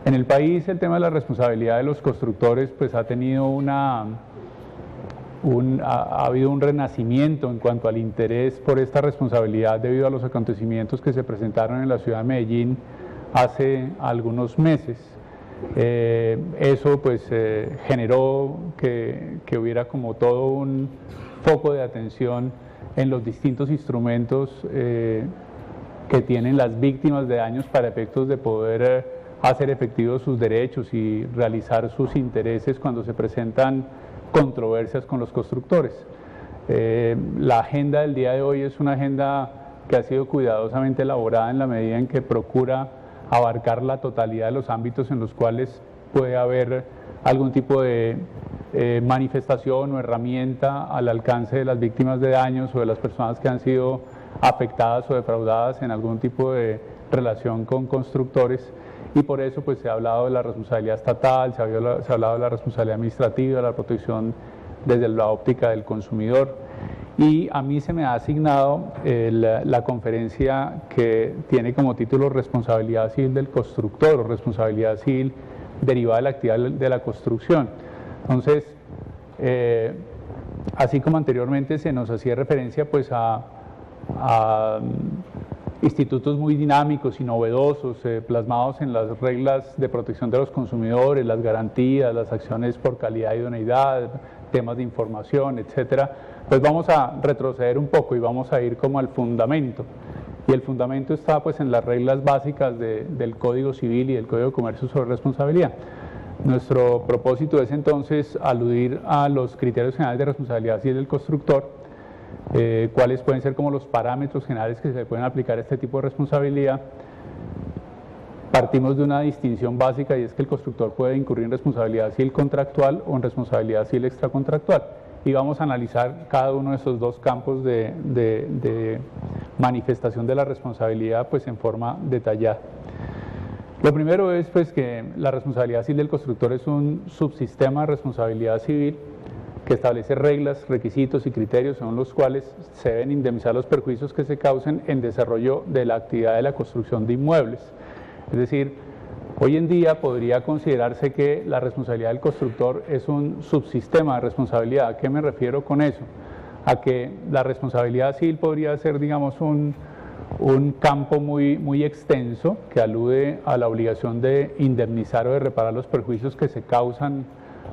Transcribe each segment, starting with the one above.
En el país el tema de la responsabilidad de los constructores pues ha tenido ha habido un renacimiento en cuanto al interés por esta responsabilidad debido a los acontecimientos que se presentaron en la ciudad de Medellín hace algunos meses. Eso pues generó que hubiera como todo un foco de atención en los distintos instrumentos que tienen las víctimas de daños para efectos de poder hacer efectivos sus derechos y realizar sus intereses cuando se presentan controversias con los constructores. La agenda del día de hoy es una agenda que ha sido cuidadosamente elaborada en la medida en que procura abarcar la totalidad de los ámbitos en los cuales puede haber algún tipo de manifestación o herramienta al alcance de las víctimas de daños o de las personas que han sido afectadas o defraudadas en algún tipo de relación con constructores, y por eso pues se ha hablado de la responsabilidad estatal, se ha hablado de la responsabilidad administrativa, de la protección desde la óptica del consumidor. Y a mí se me ha asignado la conferencia que tiene como título Responsabilidad Civil del Constructor o Responsabilidad Civil derivada de la actividad de la construcción. Entonces, así como anteriormente se nos hacía referencia pues a institutos muy dinámicos y novedosos plasmados en las reglas de protección de los consumidores, las garantías, las acciones por calidad y idoneidad, temas de información, etcétera, pues vamos a retroceder un poco y vamos a ir como al fundamento. Y el fundamento está pues en las reglas básicas del Código Civil y del Código de Comercio sobre responsabilidad. Nuestro propósito es entonces aludir a los criterios generales de responsabilidad civil del constructor, cuáles pueden ser como los parámetros generales que se pueden aplicar a este tipo de responsabilidad. Partimos de una distinción básica y es que el constructor puede incurrir en responsabilidad civil contractual o en responsabilidad civil extracontractual. Y vamos a analizar cada uno de esos dos campos de manifestación de la responsabilidad pues en forma detallada. Lo primero es pues que la responsabilidad civil del constructor es un subsistema de responsabilidad civil que establece reglas, requisitos y criterios según los cuales se deben indemnizar los perjuicios que se causen en desarrollo de la actividad de la construcción de inmuebles. Es decir, hoy en día podría considerarse que la responsabilidad del constructor es un subsistema de responsabilidad. ¿A qué me refiero con eso? A que la responsabilidad civil podría ser, digamos, un campo muy extenso que alude a la obligación de indemnizar o de reparar los perjuicios que se causan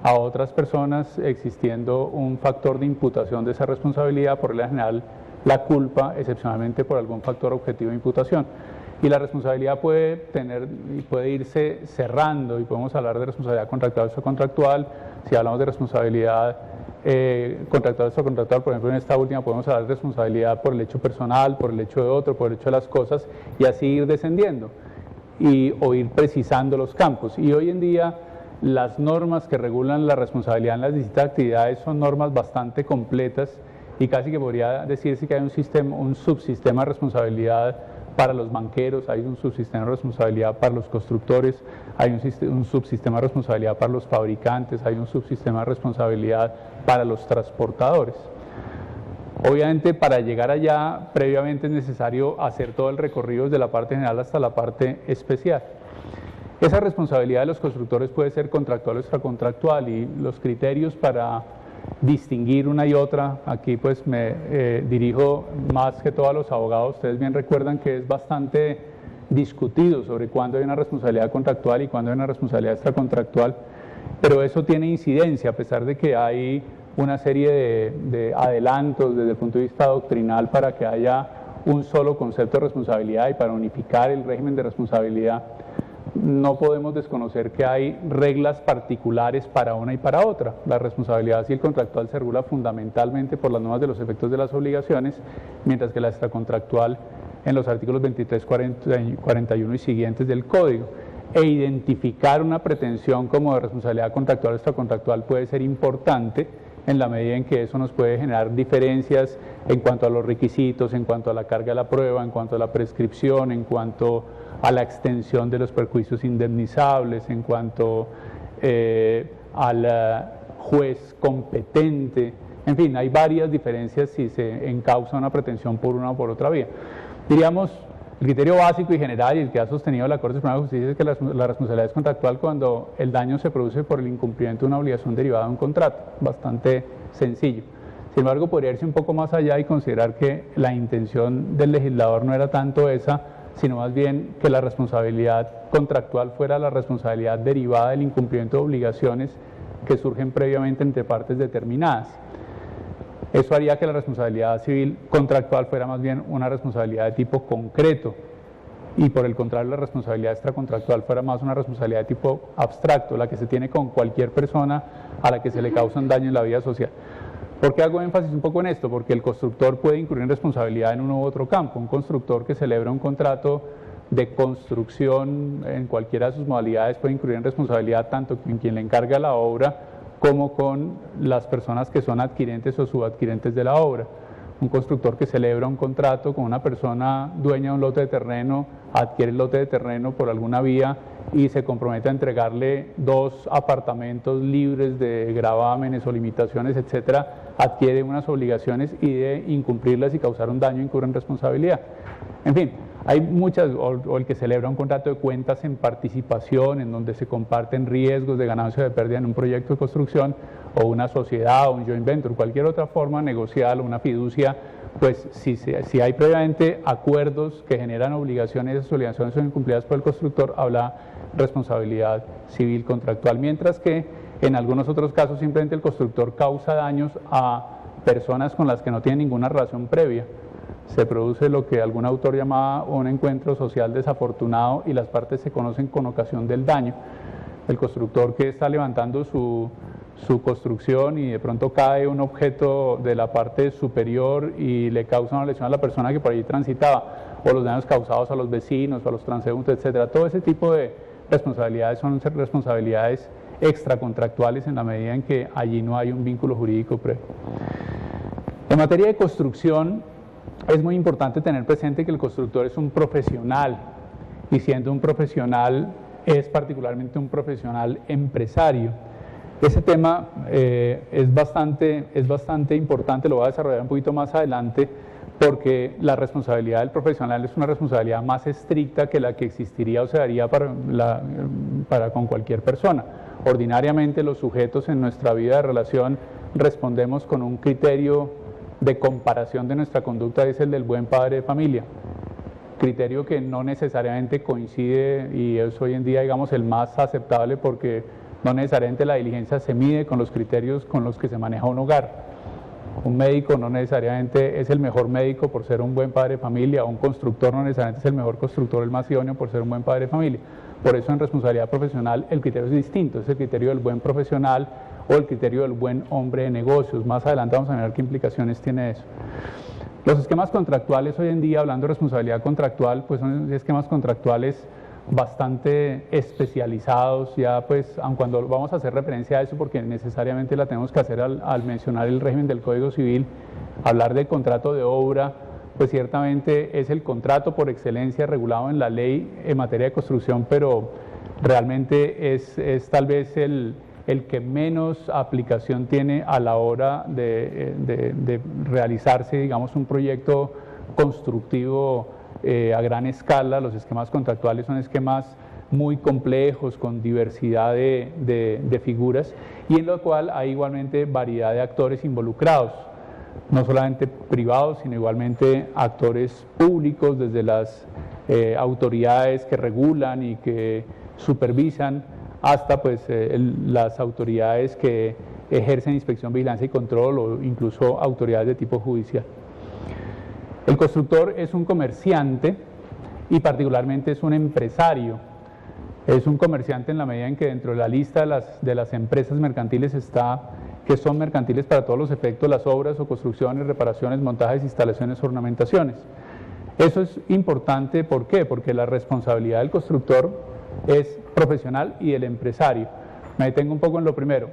a otras personas, existiendo un factor de imputación de esa responsabilidad, por regla general la culpa, excepcionalmente por algún factor objetivo de imputación. Y la responsabilidad puede irse cerrando y podemos hablar de responsabilidad contractual o extracontractual. Si hablamos de responsabilidad contractual o extracontractual, por ejemplo en esta última podemos hablar de responsabilidad por el hecho personal, por el hecho de otro, por el hecho de las cosas, y así ir descendiendo o ir precisando los campos. Y hoy en día las normas que regulan la responsabilidad en las distintas actividades son normas bastante completas y casi que podría decirse que hay un subsistema de responsabilidad para los banqueros, hay un subsistema de responsabilidad para los constructores, hay un subsistema de responsabilidad para los fabricantes, hay un subsistema de responsabilidad para los transportadores. Obviamente para llegar allá previamente es necesario hacer todo el recorrido desde la parte general hasta la parte especial. Esa responsabilidad de los constructores puede ser contractual o extracontractual y los criterios para distinguir una y otra, aquí pues me dirijo más que todo a los abogados. Ustedes bien recuerdan que es bastante discutido sobre cuándo hay una responsabilidad contractual y cuándo hay una responsabilidad extracontractual, pero eso tiene incidencia a pesar de que hay una serie de adelantos desde el punto de vista doctrinal para que haya un solo concepto de responsabilidad y para unificar el régimen de responsabilidad. No podemos desconocer que hay reglas particulares para una y para otra. La responsabilidad civil contractual se regula fundamentalmente por las normas de los efectos de las obligaciones, mientras que la extracontractual en los artículos 23, 41 y siguientes del Código. E identificar una pretensión como de responsabilidad contractual o extracontractual puede ser importante en la medida en que eso nos puede generar diferencias en cuanto a los requisitos, en cuanto a la carga de la prueba, en cuanto a la prescripción, en cuanto a la extensión de los perjuicios indemnizables, en cuanto al juez competente. En fin, hay varias diferencias si se encausa una pretensión por una o por otra vía. Diríamos, El criterio básico y general y el que ha sostenido la Corte Suprema de Justicia es que la responsabilidad es contractual cuando el daño se produce por el incumplimiento de una obligación derivada de un contrato. Bastante sencillo. Sin embargo, podría irse un poco más allá y considerar que la intención del legislador no era tanto esa, sino más bien que la responsabilidad contractual fuera la responsabilidad derivada del incumplimiento de obligaciones que surgen previamente entre partes determinadas. Eso haría que la responsabilidad civil contractual fuera más bien una responsabilidad de tipo concreto y por el contrario la responsabilidad extracontractual fuera más una responsabilidad de tipo abstracto, la que se tiene con cualquier persona a la que se le causa un daño en la vida social. ¿Por qué hago énfasis un poco en esto? Porque el constructor puede incurrir en responsabilidad en uno u otro campo. Un constructor que celebra un contrato de construcción en cualquiera de sus modalidades puede incurrir en responsabilidad tanto en quien le encarga la obra como con las personas que son adquirentes o subadquirentes de la obra. Un constructor que celebra un contrato con una persona dueña de un lote de terreno, adquiere el lote de terreno por alguna vía y se compromete a entregarle 2 apartamentos libres de gravámenes o limitaciones, etcétera, adquiere unas obligaciones y de incumplirlas y causar un daño incurre en responsabilidad. En fin, hay muchas, o el que celebra un contrato de cuentas en participación, en donde se comparten riesgos de ganancia o de pérdida en un proyecto de construcción, o una sociedad, o un joint venture, cualquier otra forma negocial o una fiducia, pues si hay previamente acuerdos que generan obligaciones, esas obligaciones son incumplidas por el constructor, habla responsabilidad civil contractual, mientras que en algunos otros casos simplemente el constructor causa daños a personas con las que no tiene ninguna relación previa. Se produce lo que algún autor llamaba un encuentro social desafortunado y las partes se conocen con ocasión del daño. El constructor que está levantando su construcción y de pronto cae un objeto de la parte superior y le causa una lesión a la persona que por allí transitaba, o los daños causados a los vecinos, a los transeúntes, etcétera. Todo ese tipo de responsabilidades son responsabilidades extracontractuales en la medida en que allí no hay un vínculo jurídico previo. En materia de construcción, es muy importante tener presente que el constructor es un profesional y siendo un profesional es particularmente un profesional empresario. Ese tema es bastante importante, lo voy a desarrollar un poquito más adelante porque la responsabilidad del profesional es una responsabilidad más estricta que la que existiría o se daría para con cualquier persona. Ordinariamente los sujetos en nuestra vida de relación respondemos con un criterio de comparación de nuestra conducta, es el del buen padre de familia, criterio que no necesariamente coincide y es hoy en día digamos el más aceptable porque no necesariamente la diligencia se mide con los criterios con los que se maneja un hogar. Un médico no necesariamente es el mejor médico por ser un buen padre de familia, o un constructor no necesariamente es el mejor constructor, el más idóneo por ser un buen padre de familia. Por eso en responsabilidad profesional el criterio es distinto, es el criterio del buen profesional o el criterio del buen hombre de negocios. Más adelante vamos a ver qué implicaciones tiene eso. Los esquemas contractuales hoy en día, hablando de responsabilidad contractual, pues son esquemas contractuales bastante especializados, ya pues, aun cuando vamos a hacer referencia a eso porque necesariamente la tenemos que hacer al mencionar el régimen del Código Civil, hablar del contrato de obra, pues ciertamente es el contrato por excelencia regulado en la ley en materia de construcción, pero realmente es tal vez el que menos aplicación tiene a la hora de realizarse, digamos, un proyecto constructivo a gran escala. Los esquemas contractuales son esquemas muy complejos, con diversidad de figuras, y en lo cual hay igualmente variedad de actores involucrados, no solamente privados, sino igualmente actores públicos, desde las autoridades que regulan y que supervisan, hasta pues las autoridades que ejercen inspección, vigilancia y control, o incluso autoridades de tipo judicial. El constructor es un comerciante y particularmente es un empresario. Es un comerciante en la medida en que dentro de la lista de las empresas mercantiles está que son mercantiles para todos los efectos las obras o construcciones, reparaciones, montajes, instalaciones, ornamentaciones. Eso es importante, ¿por qué? Porque la responsabilidad del constructor es profesional y el empresario. Me detengo un poco en lo primero.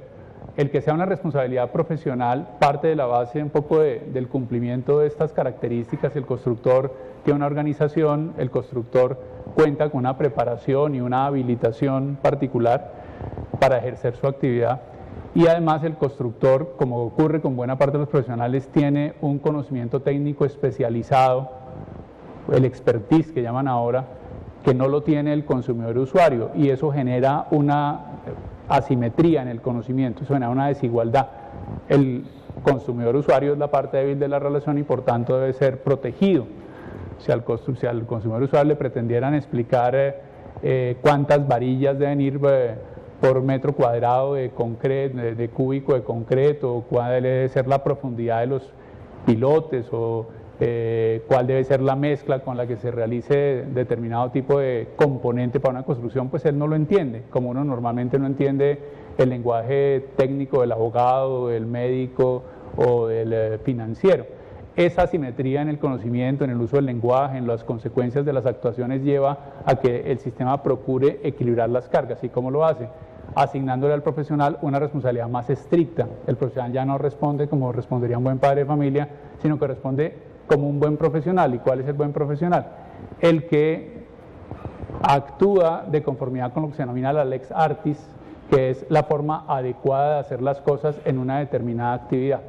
El que sea una responsabilidad profesional parte de la base un poco del cumplimiento de estas características. El constructor tiene una organización, el constructor cuenta con una preparación y una habilitación particular para ejercer su actividad, y además el constructor, como ocurre con buena parte de los profesionales, tiene un conocimiento técnico especializado el expertise que llaman ahora, que no lo tiene el consumidor usuario, y eso genera una asimetría en el conocimiento, eso genera una desigualdad. El consumidor usuario es la parte débil de la relación y por tanto debe ser protegido. Si al consumidor usuario le pretendieran explicar cuántas varillas deben ir por metro cuadrado de concreto, de cúbico de concreto, cuál debe ser la profundidad de los pilotes o cuál debe ser la mezcla con la que se realice determinado tipo de componente para una construcción, pues él no lo entiende, como uno normalmente no entiende el lenguaje técnico del abogado, del médico o del financiero. Esa asimetría en el conocimiento, en el uso del lenguaje, en las consecuencias de las actuaciones lleva a que el sistema procure equilibrar las cargas. ¿Y cómo lo hace? Asignándole al profesional una responsabilidad más estricta. El profesional ya no responde como respondería un buen padre de familia, sino que responde como un buen profesional. ¿Y cuál es el buen profesional? El que actúa de conformidad con lo que se denomina la lex artis, que es la forma adecuada de hacer las cosas en una determinada actividad.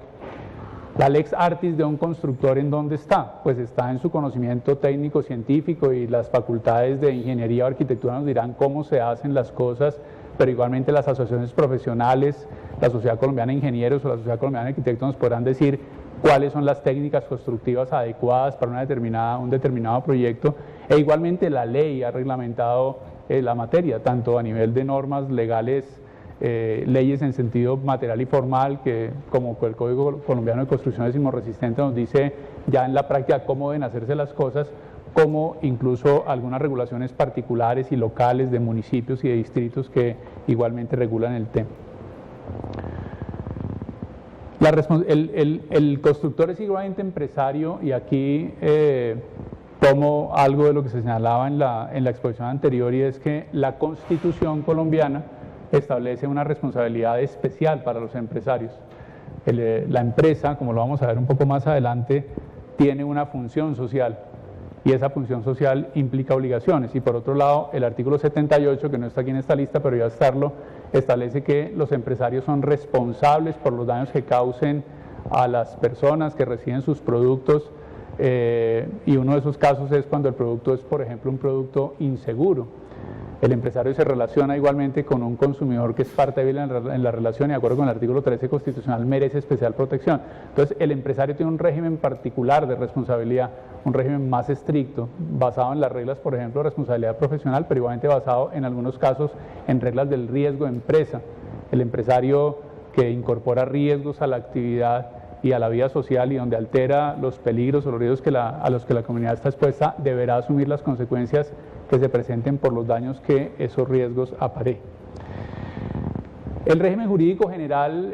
La lex artis de un constructor, ¿en dónde está? Pues está en su conocimiento técnico, científico, y las facultades de ingeniería o arquitectura nos dirán cómo se hacen las cosas, pero igualmente las asociaciones profesionales, la Sociedad Colombiana de Ingenieros o la Sociedad Colombiana de Arquitectos nos podrán decir cuáles son las técnicas constructivas adecuadas para un determinado proyecto, e igualmente la ley ha reglamentado la materia, tanto a nivel de normas legales, leyes en sentido material y formal, como el Código Colombiano de Construcciones Sismorresistentes nos dice ya en la práctica cómo deben hacerse las cosas, como incluso algunas regulaciones particulares y locales de municipios y de distritos que igualmente regulan el tema. El constructor es igualmente empresario, y aquí tomo algo de lo que se señalaba en la exposición anterior, y es que la Constitución colombiana establece una responsabilidad especial para los empresarios. La empresa, como lo vamos a ver un poco más adelante, tiene una función social, y esa función social implica obligaciones. Y por otro lado, el artículo 78, que no está aquí en esta lista, pero ya estarlo, establece que los empresarios son responsables por los daños que causen a las personas que reciben sus productos, y uno de esos casos es cuando el producto es, por ejemplo, un producto inseguro. El empresario se relaciona igualmente con un consumidor que es parte débil en la relación, y de acuerdo con el artículo 13 constitucional merece especial protección. Entonces el empresario tiene un régimen particular de responsabilidad, un régimen más estricto, basado en las reglas, por ejemplo, de responsabilidad profesional, pero igualmente basado en algunos casos en reglas del riesgo de empresa. El empresario que incorpora riesgos a la actividad y a la vida social, y donde altera los peligros o los riesgos a los que la comunidad está expuesta, deberá asumir las consecuencias que se presenten por los daños que esos riesgos aparejen. El régimen jurídico general,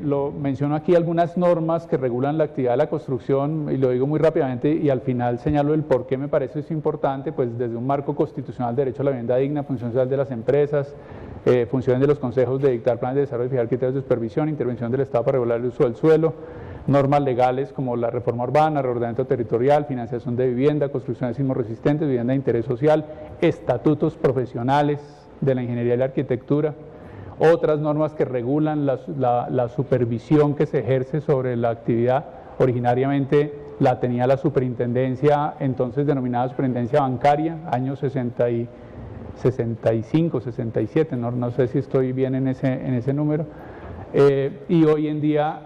lo menciono aquí, algunas normas que regulan la actividad de la construcción, y lo digo muy rápidamente y al final señalo el por qué me parece eso importante, pues desde un marco constitucional, derecho a la vivienda digna, función social de las empresas, funciones de los consejos de dictar planes de desarrollo y fijar criterios de supervisión, intervención del Estado para regular el uso del suelo, normas legales como la reforma urbana, reordenamiento territorial, financiación de vivienda, construcciones sismorresistentes, vivienda de interés social, estatutos profesionales de la ingeniería y la arquitectura, otras normas que regulan la supervisión que se ejerce sobre la actividad. Originariamente la tenía la superintendencia, entonces denominada superintendencia bancaria, años 65, 67, no sé si estoy bien en ese número, y hoy en día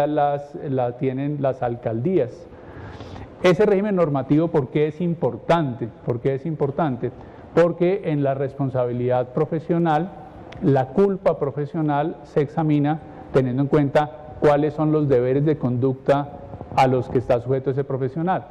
la tienen las alcaldías. Ese régimen normativo, ¿por qué es importante? Porque en la responsabilidad profesional, la culpa profesional se examina teniendo en cuenta cuáles son los deberes de conducta a los que está sujeto ese profesional.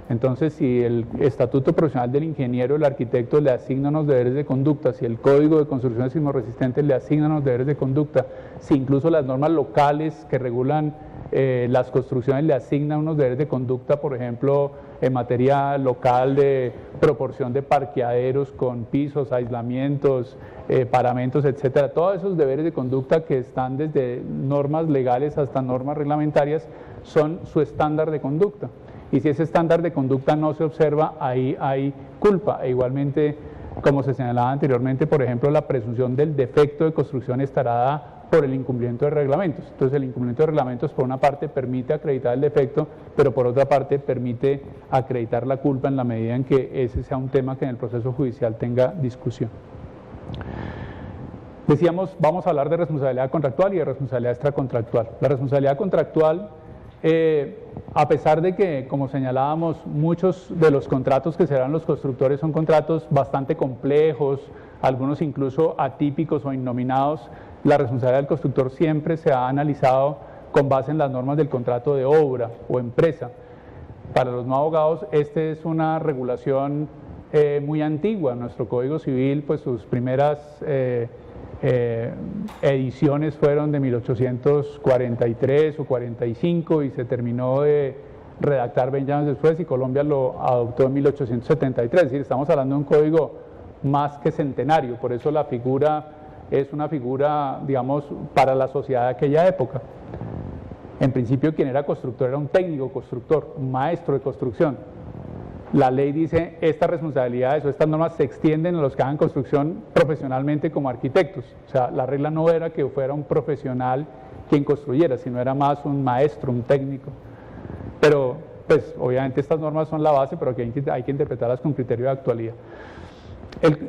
Entonces, si el estatuto profesional del ingeniero o del arquitecto le asigna unos deberes de conducta, si el código de construcciones sismorresistentes le asigna unos deberes de conducta, si incluso las normas locales que regulan las construcciones le asignan unos deberes de conducta, por ejemplo, en materia local de proporción de parqueaderos con pisos, aislamientos, paramentos, etcétera, todos esos deberes de conducta que están desde normas legales hasta normas reglamentarias son su estándar de conducta. Y si ese estándar de conducta no se observa, ahí hay culpa. E igualmente, como se señalaba anteriormente, por ejemplo, la presunción del defecto de construcción estará dada por el incumplimiento de reglamentos. Entonces el incumplimiento de reglamentos por una parte permite acreditar el defecto, pero por otra parte permite acreditar la culpa en la medida en que ese sea un tema que en el proceso judicial tenga discusión. Decíamos, vamos a hablar de responsabilidad contractual y de responsabilidad extracontractual. La responsabilidad contractual, a pesar de que, como señalábamos, muchos de los contratos que se dan los constructores son contratos bastante complejos, algunos incluso atípicos o innominados, la responsabilidad del constructor siempre se ha analizado con base en las normas del contrato de obra o empresa. Para los no abogados, esta es una regulación muy antigua. Nuestro Código Civil, pues sus primeras ediciones fueron de 1843 o 45 y se terminó de redactar 20 años después y Colombia lo adoptó en 1873. Es decir, estamos hablando de un código más que centenario, por eso la figura es una figura, digamos, para la sociedad de aquella época. En principio, quien era constructor era un técnico constructor, un maestro de construcción. La ley dice, estas responsabilidades o estas normas se extienden a los que hagan construcción profesionalmente como arquitectos. O sea, la regla no era que fuera un profesional quien construyera, sino era más un maestro, un técnico. Pero, pues, obviamente estas normas son la base, pero que hay que interpretarlas con criterio de actualidad.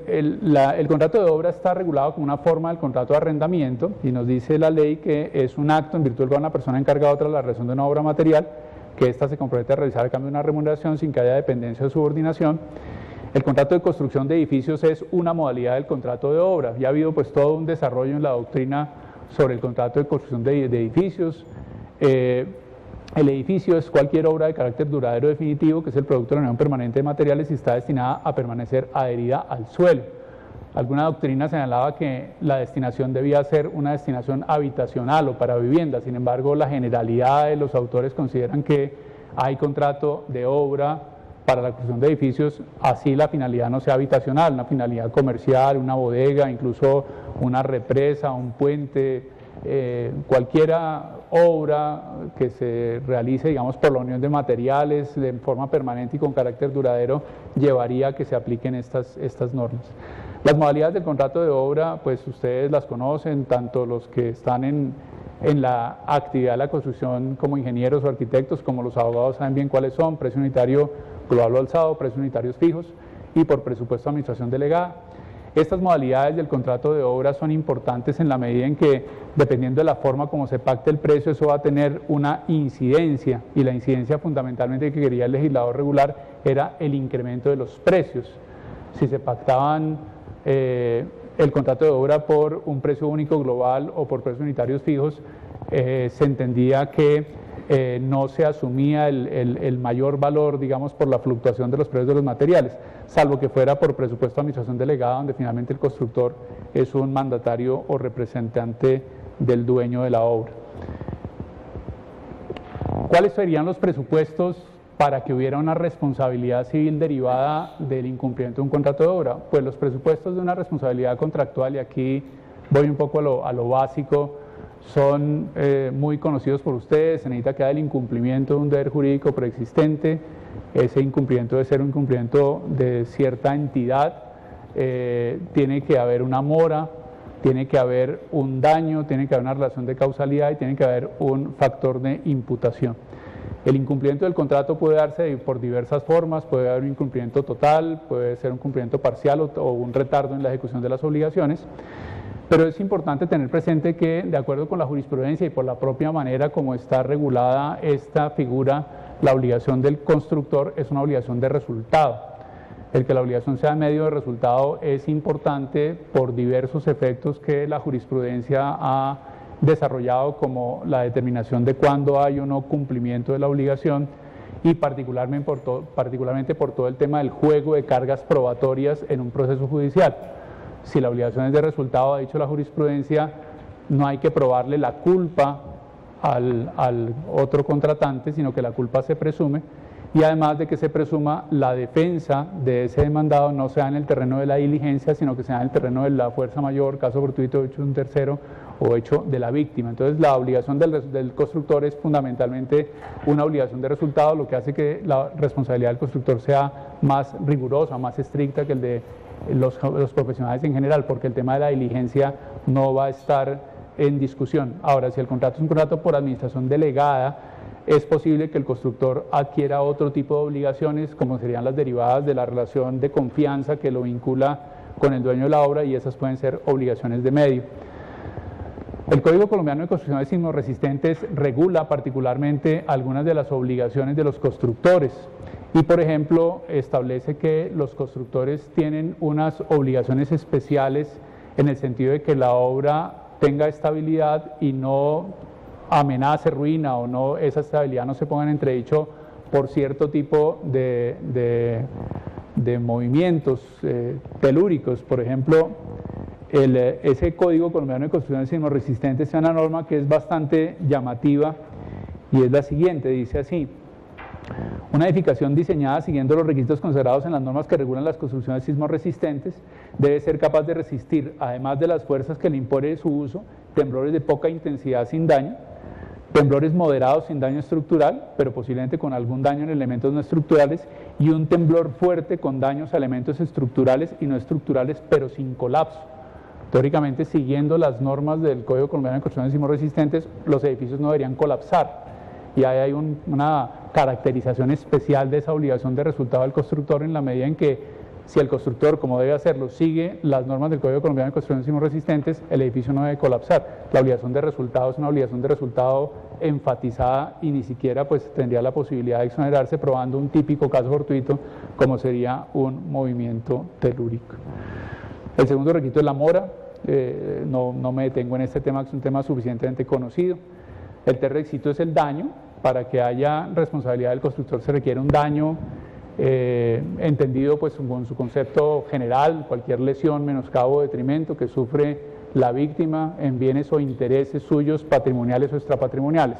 El contrato de obra está regulado como una forma del contrato de arrendamiento y nos dice la ley que es un acto en virtud del cual una persona encargada otra la realización de una obra material, que ésta se compromete a realizar a cambio de una remuneración sin que haya dependencia o subordinación. El contrato de construcción de edificios es una modalidad del contrato de obra. Ya ha habido pues todo un desarrollo en la doctrina sobre el contrato de construcción de edificios. El edificio es cualquier obra de carácter duradero definitivo que es el producto de la unión permanente de materiales y está destinada a permanecer adherida al suelo. Alguna doctrina señalaba que la destinación debía ser una destinación habitacional o para vivienda, sin embargo la generalidad de los autores consideran que hay contrato de obra para la construcción de edificios, así la finalidad no sea habitacional, una finalidad comercial, una bodega, incluso una represa, un puente, cualquier obra que se realice, digamos, por la unión de materiales de forma permanente y con carácter duradero, llevaría a que se apliquen estas normas. Las modalidades del contrato de obra, pues ustedes las conocen, tanto los que están en la actividad de la construcción como ingenieros o arquitectos, como los abogados saben bien cuáles son: precio unitario global o alzado, precios unitarios fijos y por presupuesto de administración delegada. Estas modalidades del contrato de obra son importantes en la medida en que, dependiendo de la forma como se pacte el precio, eso va a tener una incidencia, y la incidencia fundamentalmente que quería el legislador regular era el incremento de los precios. Si se pactaban el contrato de obra por un precio único global o por precios unitarios fijos, se entendía que no se asumía el mayor valor, digamos, por la fluctuación de los precios de los materiales, salvo que fuera por presupuesto de administración delegada, donde finalmente el constructor es un mandatario o representante del dueño de la obra. ¿Cuáles serían los presupuestos para que hubiera una responsabilidad civil derivada del incumplimiento de un contrato de obra? Pues los presupuestos de una responsabilidad contractual, y aquí voy un poco a lo básico, son muy conocidos por ustedes. Se necesita que haya el incumplimiento de un deber jurídico preexistente. Ese incumplimiento debe ser un incumplimiento de cierta entidad, tiene que haber una mora, tiene que haber un daño, tiene que haber una relación de causalidad y tiene que haber un factor de imputación. El incumplimiento del contrato puede darse por diversas formas, puede haber un incumplimiento total, puede ser un cumplimiento parcial o un retardo en la ejecución de las obligaciones. Pero es importante tener presente que, de acuerdo con la jurisprudencia y por la propia manera como está regulada esta figura, la obligación del constructor es una obligación de resultado. El que la obligación sea medio de resultado es importante por diversos efectos que la jurisprudencia ha desarrollado, como la determinación de cuándo hay o no cumplimiento de la obligación, y particularmente por todo el tema del juego de cargas probatorias en un proceso judicial. Si la obligación es de resultado, ha dicho la jurisprudencia, no hay que probarle la culpa al otro contratante, sino que la culpa se presume, y además de que se presuma, la defensa de ese demandado no sea en el terreno de la diligencia, sino que sea en el terreno de la fuerza mayor, caso fortuito, hecho de un tercero o hecho de la víctima. Entonces la obligación del constructor es fundamentalmente una obligación de resultado, lo que hace que la responsabilidad del constructor sea más rigurosa, más estricta que el de los profesionales en general, porque el tema de la diligencia no va a estar en discusión. Ahora, si el contrato es un contrato por administración delegada, es posible que el constructor adquiera otro tipo de obligaciones, como serían las derivadas de la relación de confianza que lo vincula con el dueño de la obra, y esas pueden ser obligaciones de medio. El Código Colombiano de Construcciones Sismorresistentes regula particularmente algunas de las obligaciones de los constructores y, por ejemplo, establece que los constructores tienen unas obligaciones especiales en el sentido de que la obra tenga estabilidad y no amenace ruina, o no, esa estabilidad no se ponga en entredicho por cierto tipo de movimientos telúricos. Por ejemplo, ese Código Colombiano de Construcciones Sismorresistentes es una norma que es bastante llamativa y es la siguiente, dice así: una edificación diseñada siguiendo los requisitos consagrados en las normas que regulan las construcciones sismorresistentes debe ser capaz de resistir, además de las fuerzas que le impone su uso, temblores de poca intensidad sin daño, temblores moderados sin daño estructural, pero posiblemente con algún daño en elementos no estructurales, y un temblor fuerte con daños a elementos estructurales y no estructurales, pero sin colapso. Teóricamente, siguiendo las normas del Código Colombiano de Construcciones Sismorresistentes, los edificios no deberían colapsar. Y ahí hay una caracterización especial de esa obligación de resultado del constructor, en la medida en que, si el constructor, como debe hacerlo, sigue las normas del Código Colombiano de Construcciones Sismorresistentes, el edificio no debe colapsar. La obligación de resultado es una obligación de resultado enfatizada, y ni siquiera pues tendría la posibilidad de exonerarse probando un típico caso fortuito como sería un movimiento telúrico. El segundo requisito es la mora. No me detengo en este tema, que es un tema suficientemente conocido. El tercer requisito es el daño. Para que haya responsabilidad del constructor se requiere un daño entendido pues con su concepto general: cualquier lesión, menoscabo o detrimento que sufre la víctima en bienes o intereses suyos, patrimoniales o extrapatrimoniales.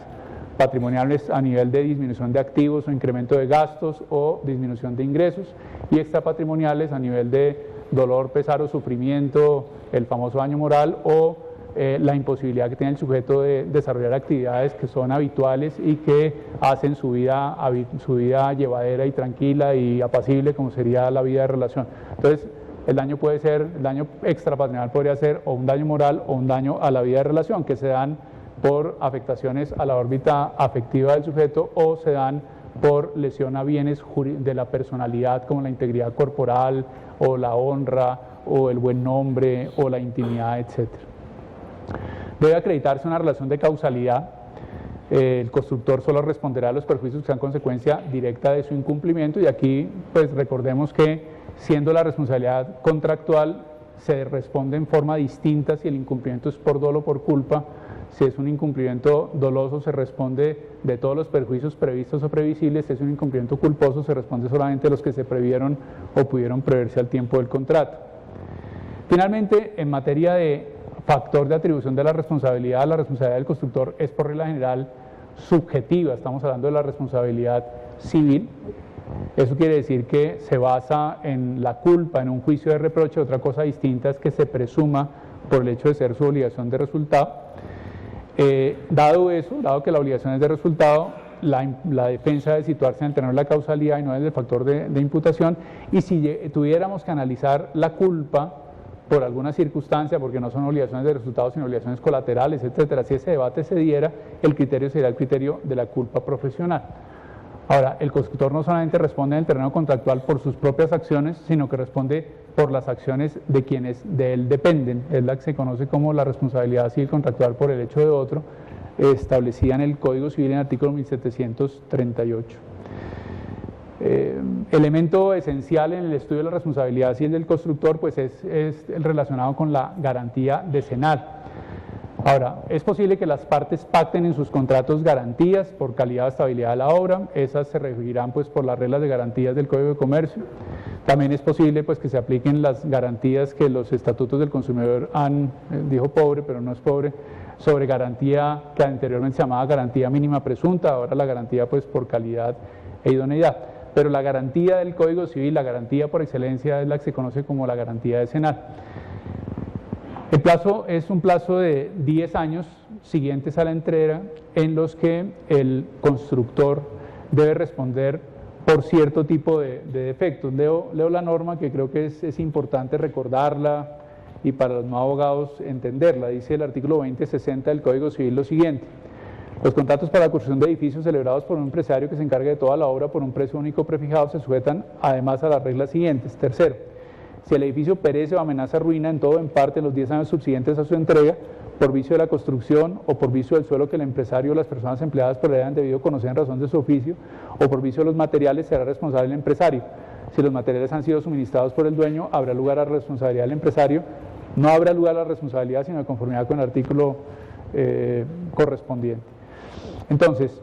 Patrimoniales a nivel de disminución de activos o incremento de gastos o disminución de ingresos, y extrapatrimoniales a nivel de dolor, pesar o sufrimiento, el famoso daño moral, o la imposibilidad que tiene el sujeto de desarrollar actividades que son habituales y que hacen su vida llevadera y tranquila y apacible, como sería la vida de relación. Entonces, el daño extrapatrimonial podría ser o un daño moral o un daño a la vida de relación, que se dan por afectaciones a la órbita afectiva del sujeto, o se dan por lesión a bienes de la personalidad, como la integridad corporal o la honra o el buen nombre o la intimidad, etc. Debe acreditarse una relación de causalidad. El constructor solo responderá a los perjuicios que sean consecuencia directa de su incumplimiento, y aquí pues recordemos que, siendo la responsabilidad contractual, se responde en forma distinta si el incumplimiento es por dolo o por culpa. Si es un incumplimiento doloso, se responde de todos los perjuicios previstos o previsibles. Si es un incumplimiento culposo, se responde solamente de los que se previeron o pudieron preverse al tiempo del contrato. Finalmente, en materia de factor de atribución de la responsabilidad del constructor es por regla general subjetiva. Estamos hablando de la responsabilidad civil. Eso quiere decir que se basa en la culpa, en un juicio de reproche. Otra cosa distinta es que se presuma por el hecho de ser su obligación de resultado. Dado que la obligación es de resultado, la defensa debe situarse en el terreno de la causalidad y no en el factor de imputación. Y si tuviéramos que analizar la culpa por alguna circunstancia, porque no son obligaciones de resultado sino obligaciones colaterales, etcétera, si ese debate se diera, el criterio sería el criterio de la culpa profesional. Ahora, el constructor no solamente responde en el terreno contractual por sus propias acciones, sino que responde por las acciones de quienes de él dependen. Es la que se conoce como la responsabilidad civil contractual por el hecho de otro, establecida en el Código Civil en el artículo 1738. Elemento esencial en el estudio de la responsabilidad civil del constructor pues es el relacionado con la garantía decenal. Ahora, es posible que las partes pacten en sus contratos garantías por calidad o estabilidad de la obra. Esas se regirán pues por las reglas de garantías del Código de Comercio. También es posible pues que se apliquen las garantías que los estatutos del consumidor han, dijo pobre, pero no es pobre, sobre garantía que anteriormente se llamaba garantía mínima presunta, ahora la garantía pues por calidad e idoneidad. Pero la garantía del Código Civil, la garantía por excelencia, es la que se conoce como la garantía decenal. El plazo es un plazo de 10 años siguientes a la entrega, en los que el constructor debe responder por cierto tipo de defectos. Leo la norma, que creo que es importante recordarla y para los no abogados entenderla. Dice el artículo 2060 del Código Civil lo siguiente: los contratos para la construcción de edificios celebrados por un empresario que se encargue de toda la obra por un precio único prefijado se sujetan además a las reglas siguientes. Tercero, si el edificio perece o amenaza ruina en todo o en parte en los 10 años subsiguientes a su entrega, por vicio de la construcción o por vicio del suelo que el empresario o las personas empleadas por él hayan debido conocer en razón de su oficio, o por vicio de los materiales, será responsable el empresario. Si los materiales han sido suministrados por el dueño, habrá lugar a la responsabilidad del empresario. No habrá lugar a la responsabilidad, sino de conformidad con el artículo correspondiente. Entonces,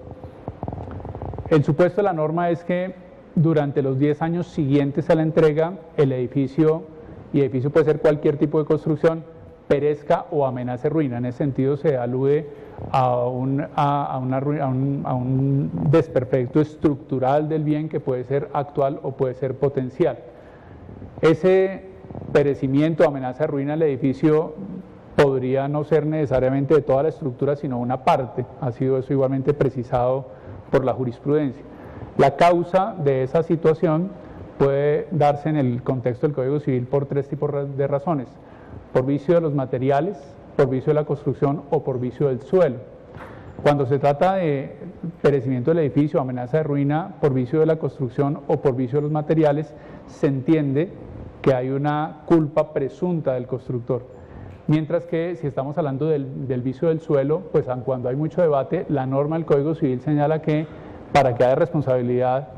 el supuesto de la norma es que durante los 10 años siguientes a la entrega, el edificio, y edificio puede ser cualquier tipo de construcción, perezca o amenace ruina. En ese sentido se alude a un desperfecto estructural del bien que puede ser actual o puede ser potencial. Ese perecimiento o amenaza de ruina del edificio podría no ser necesariamente de toda la estructura, sino una parte. Ha sido eso igualmente precisado por la jurisprudencia. La causa de esa situación puede darse en el contexto del Código Civil por 3 tipos de razones: por vicio de los materiales, por vicio de la construcción o por vicio del suelo. Cuando se trata de perecimiento del edificio, amenaza de ruina por vicio de la construcción o por vicio de los materiales, se entiende que hay una culpa presunta del constructor. Mientras que si estamos hablando del vicio del suelo, pues aun cuando hay mucho debate, la norma del Código Civil señala que para que haya responsabilidad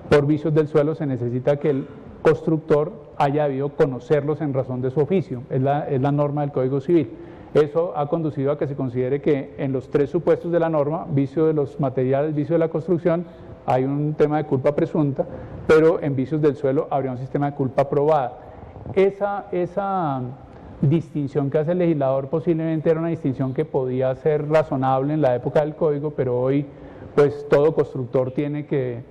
por vicios del suelo se necesita que el constructor haya debido conocerlos en razón de su oficio. Es la norma del Código Civil. Eso ha conducido a que se considere que en los 3 supuestos de la norma, vicio de los materiales, vicio de la construcción, hay un tema de culpa presunta, pero en vicios del suelo habría un sistema de culpa probada. Esa distinción que hace el legislador posiblemente era una distinción que podía ser razonable en la época del Código, pero hoy pues todo constructor tiene que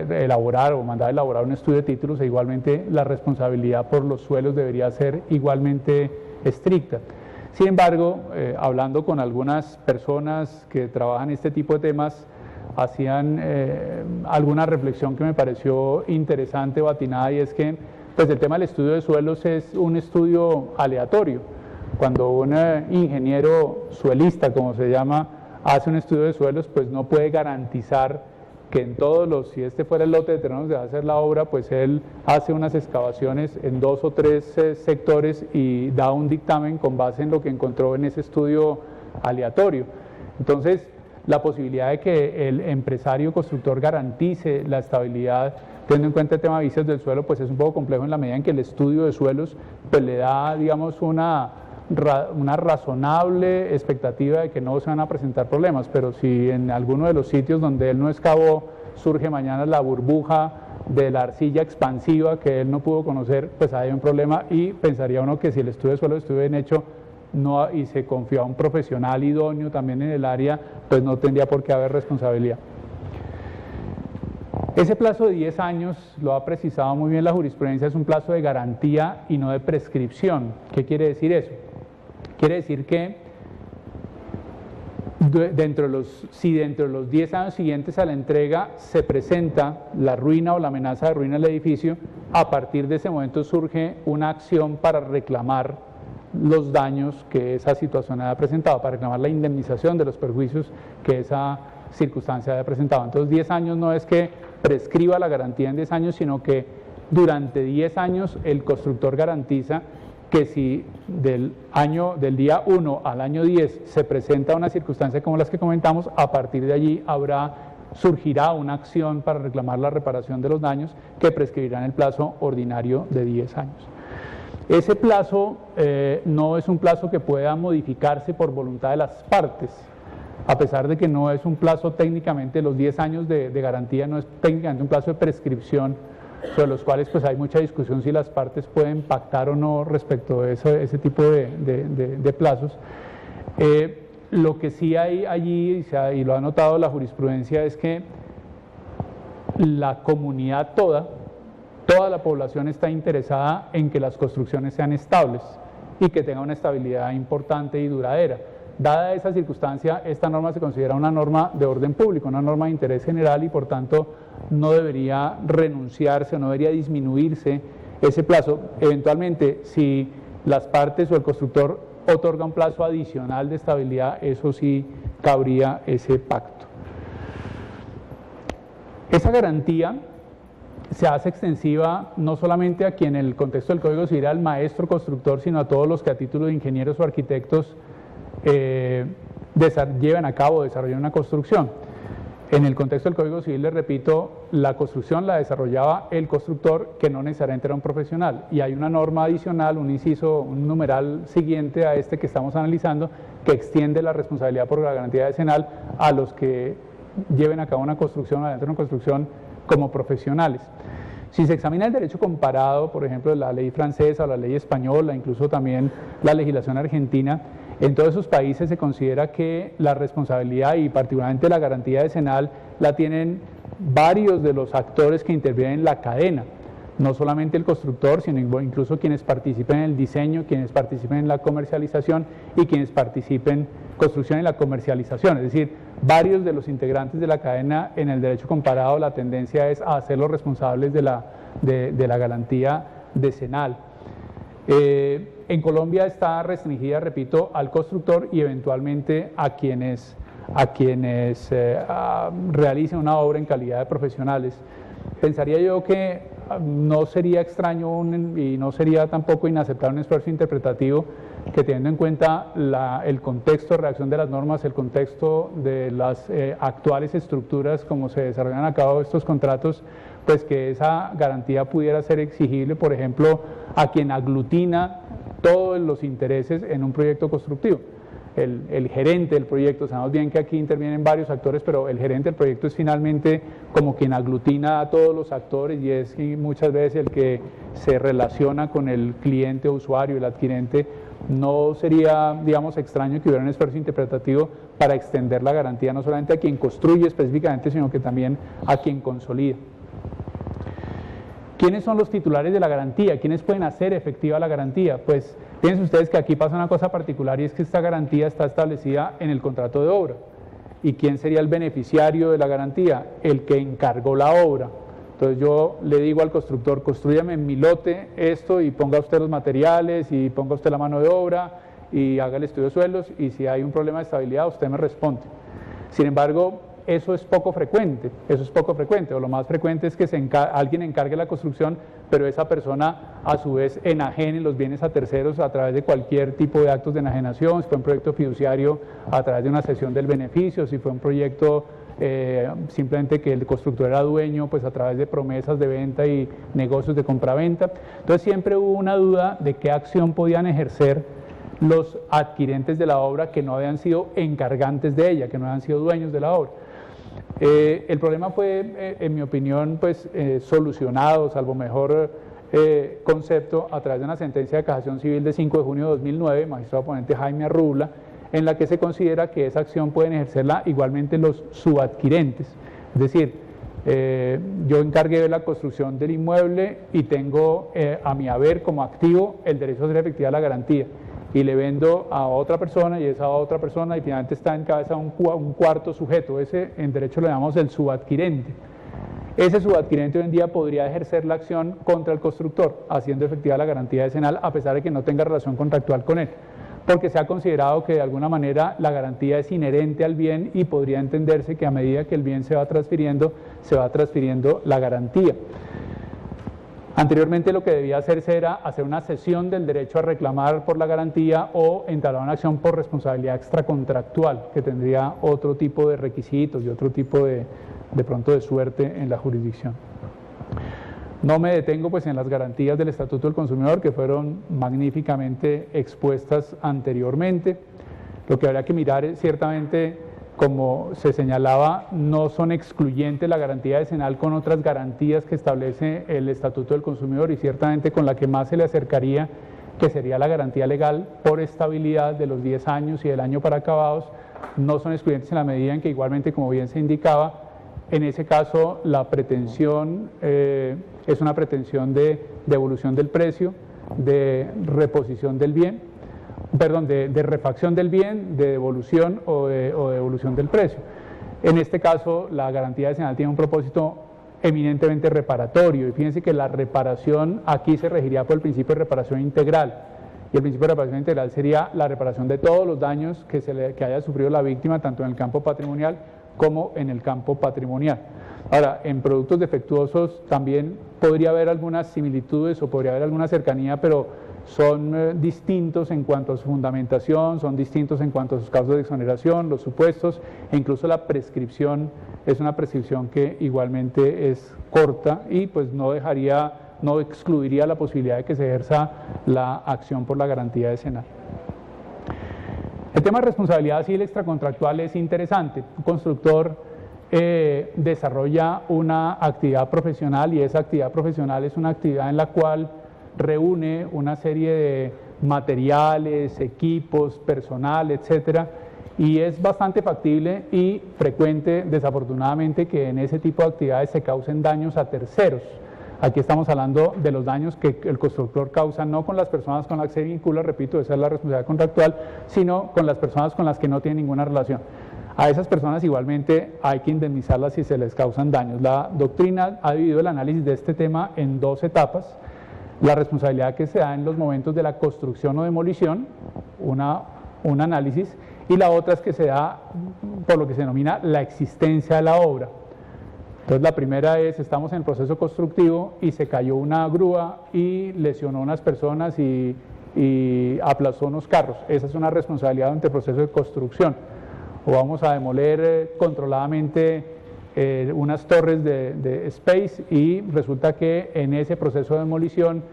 elaborar o mandar a elaborar un estudio de títulos, e igualmente la responsabilidad por los suelos debería ser igualmente estricta. Sin embargo, hablando con algunas personas que trabajan este tipo de temas, hacían alguna reflexión que me pareció interesante o atinada, y es que pues el tema del estudio de suelos es un estudio aleatorio. Cuando un ingeniero suelista, como se llama, hace un estudio de suelos, pues no puede garantizar que en todos los, si este fuera el lote de terrenos donde va a hacer la obra, pues él hace unas excavaciones en 2 o 3 sectores y da un dictamen con base en lo que encontró en ese estudio aleatorio. Entonces, la posibilidad de que el empresario constructor garantice la estabilidad teniendo en cuenta el tema de vicios del suelo, pues es un poco complejo en la medida en que el estudio de suelos pues le da, digamos, una razonable expectativa de que no se van a presentar problemas, pero si en alguno de los sitios donde él no excavó surge mañana la burbuja de la arcilla expansiva que él no pudo conocer, pues hay un problema, y pensaría uno que si el estudio de suelo estuvo bien hecho y se confió a un profesional idóneo también en el área, pues no tendría por qué haber responsabilidad. Ese plazo de 10 años, lo ha precisado muy bien la jurisprudencia, es un plazo de garantía y no de prescripción. ¿Qué quiere decir eso? Quiere decir que si dentro de los 10 años siguientes a la entrega se presenta la ruina o la amenaza de ruina del edificio, a partir de ese momento surge una acción para reclamar los daños que esa situación haya presentado, para reclamar la indemnización de los perjuicios que esa circunstancia haya presentado. Entonces 10 años no es que prescriba la garantía en 10 años, sino que durante 10 años el constructor garantiza que si del día 1 al año 10 se presenta una circunstancia como las que comentamos, a partir de allí surgirá una acción para reclamar la reparación de los daños que prescribirá en el plazo ordinario de 10 años. Ese plazo no es un plazo que pueda modificarse por voluntad de las partes, a pesar de que no es un plazo técnicamente, los 10 años de garantía no es técnicamente un plazo de prescripción, sobre los cuales pues hay mucha discusión si las partes pueden pactar o no respecto de ese tipo de plazos. Lo que sí hay allí, y lo ha notado la jurisprudencia, es que la comunidad toda la población está interesada en que las construcciones sean estables y que tengan una estabilidad importante y duradera. Dada esa circunstancia, esta norma se considera una norma de orden público, una norma de interés general, y por tanto no debería renunciarse o no debería disminuirse ese plazo. Eventualmente, si las partes o el constructor otorga un plazo adicional de estabilidad, eso sí cabría ese pacto. Esa garantía se hace extensiva no solamente a quien en el contexto del Código Civil, al maestro constructor, sino a todos los que a título de ingenieros o arquitectos lleven a cabo, desarrollen una construcción. En el contexto del Código Civil, les repito, la construcción la desarrollaba el constructor, que no necesariamente era un profesional, y hay una norma adicional, un inciso, un numeral siguiente a este que estamos analizando, que extiende la responsabilidad por la garantía decenal a los que lleven a cabo una construcción, adentro de una construcción, como profesionales. Si se examina el derecho comparado, por ejemplo, la ley francesa o la ley española, incluso también la legislación argentina, en todos esos países se considera que la responsabilidad y particularmente la garantía decenal la tienen varios de los actores que intervienen en la cadena, no solamente el constructor, sino incluso quienes participen en el diseño, quienes participen en la comercialización y quienes participen en construcción y la comercialización, es decir, varios de los integrantes de la cadena. En el derecho comparado la tendencia es a hacerlos responsables de la garantía decenal. En Colombia está restringida, repito, al constructor y eventualmente a quienes realicen una obra en calidad de profesionales. Pensaría yo que no sería extraño y no sería tampoco inaceptable un esfuerzo interpretativo que, teniendo en cuenta el contexto de redacción de las normas, el contexto de las actuales estructuras como se desarrollan a cabo estos contratos, pues que esa garantía pudiera ser exigible, por ejemplo, a quien aglutina todos los intereses en un proyecto constructivo. El gerente del proyecto, sabemos bien que aquí intervienen varios actores, pero el gerente del proyecto es finalmente como quien aglutina a todos los actores y es muchas veces el que se relaciona con el cliente o usuario, el adquirente. No sería, digamos, extraño que hubiera un esfuerzo interpretativo para extender la garantía no solamente a quien construye específicamente, sino que también a quien consolida. ¿Quiénes son los titulares de la garantía? ¿Quiénes pueden hacer efectiva la garantía? Pues piensen ustedes que aquí pasa una cosa particular y es que esta garantía está establecida en el contrato de obra. ¿Y quién sería el beneficiario de la garantía? El que encargó la obra. Entonces yo le digo al constructor, constrúyame en mi lote esto y ponga usted los materiales y ponga usted la mano de obra y haga el estudio de suelos y si hay un problema de estabilidad usted me responde. Sin embargo, eso es poco frecuente, o lo más frecuente es que alguien encargue la construcción, pero esa persona a su vez enajene los bienes a terceros a través de cualquier tipo de actos de enajenación, si fue un proyecto fiduciario a través de una cesión del beneficio, si fue un proyecto simplemente que el constructor era dueño, pues a través de promesas de venta y negocios de compraventa. Entonces siempre hubo una duda de qué acción podían ejercer los adquirentes de la obra que no habían sido encargantes de ella, que no habían sido dueños de la obra. El problema fue, en mi opinión, pues solucionado, salvo mejor concepto, a través de una sentencia de casación civil de 5 de junio de 2009, magistrado ponente Jaime Arrubla, en la que se considera que esa acción pueden ejercerla igualmente los subadquirentes. Es decir, yo encargué de la construcción del inmueble y tengo a mi haber como activo el derecho a hacer efectiva la garantía. Y le vendo a otra persona y esa otra persona y finalmente está en cabeza un cuarto sujeto. Ese en derecho lo llamamos el subadquirente. Ese subadquirente hoy en día podría ejercer la acción contra el constructor, haciendo efectiva la garantía decenal a pesar de que no tenga relación contractual con él, porque se ha considerado que de alguna manera la garantía es inherente al bien y podría entenderse que a medida que el bien se va transfiriendo la garantía. Anteriormente lo que debía hacerse era hacer una cesión del derecho a reclamar por la garantía o entablar una acción por responsabilidad extracontractual, que tendría otro tipo de requisitos y otro tipo de pronto de suerte en la jurisdicción. No me detengo pues en las garantías del Estatuto del Consumidor que fueron magníficamente expuestas anteriormente. Lo que habría que mirar es ciertamente, como se señalaba, no son excluyentes la garantía decenal con otras garantías que establece el Estatuto del Consumidor y ciertamente con la que más se le acercaría, que sería la garantía legal por estabilidad de los 10 años y del año para acabados, no son excluyentes en la medida en que igualmente, como bien se indicaba, en ese caso la pretensión es una pretensión de devolución del precio, de reposición del bien, perdón, de refacción del bien, de devolución o de devolución del precio. En este caso, la garantía decenal tiene un propósito eminentemente reparatorio y fíjense que la reparación aquí se regiría por el principio de reparación integral Y el principio de reparación integral sería la reparación de todos los daños que haya sufrido la víctima, tanto en el campo patrimonial como en el campo patrimonial. Ahora, en productos defectuosos también podría haber algunas similitudes o podría haber alguna cercanía, pero son distintos en cuanto a su fundamentación, son distintos en cuanto a sus causas de exoneración, los supuestos, e incluso la prescripción es una prescripción que igualmente es corta y pues no excluiría la posibilidad de que se ejerza la acción por la garantía decenal. El tema de responsabilidad civil extracontractual es interesante. Un constructor desarrolla una actividad profesional y esa actividad profesional es una actividad en la cual reúne una serie de materiales, equipos, personal, etcétera, y es bastante factible y frecuente, desafortunadamente, que en ese tipo de actividades se causen daños a terceros. Aquí estamos hablando de los daños que el constructor causa no con las personas con las que se vincula, repito, esa es la responsabilidad contractual, sino con las personas con las que no tiene ninguna relación. A esas personas igualmente hay que indemnizarlas si se les causan daños. La doctrina ha dividido el análisis de este tema en dos etapas. La responsabilidad que se da en los momentos de la construcción o demolición, un análisis, y la otra es que se da por lo que se denomina la existencia de la obra. Entonces la primera es, estamos en el proceso constructivo y se cayó una grúa y lesionó a unas personas y aplastó unos carros. Esa es una responsabilidad durante el proceso de construcción. O vamos a demoler controladamente unas torres de Space y resulta que en ese proceso de demolición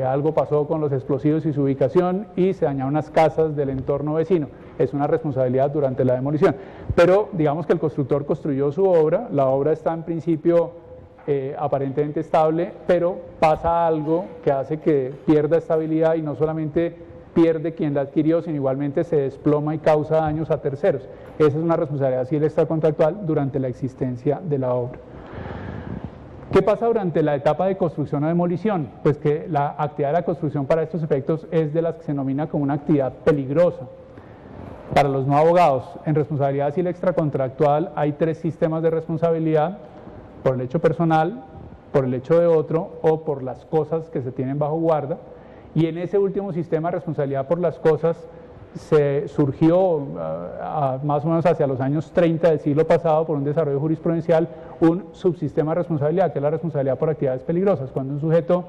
algo pasó con los explosivos y su ubicación y se dañaron unas casas del entorno vecino. Es una responsabilidad durante la demolición. Pero digamos que el constructor construyó su obra, la obra está en principio aparentemente estable, pero pasa algo que hace que pierda estabilidad y no solamente pierde quien la adquirió, sino igualmente se desploma y causa daños a terceros. Esa es una responsabilidad civil extracontractual durante la existencia de la obra. ¿Qué pasa durante la etapa de construcción o demolición? Pues que la actividad de la construcción para estos efectos es de las que se denomina como una actividad peligrosa. Para los no abogados, en responsabilidad civil extracontractual hay tres sistemas de responsabilidad: por el hecho personal, por el hecho de otro o por las cosas que se tienen bajo guarda. Y en ese último sistema de responsabilidad por las cosas se surgió más o menos hacia los años 30 del siglo pasado por un desarrollo jurisprudencial un subsistema de responsabilidad, que es la responsabilidad por actividades peligrosas. Cuando un sujeto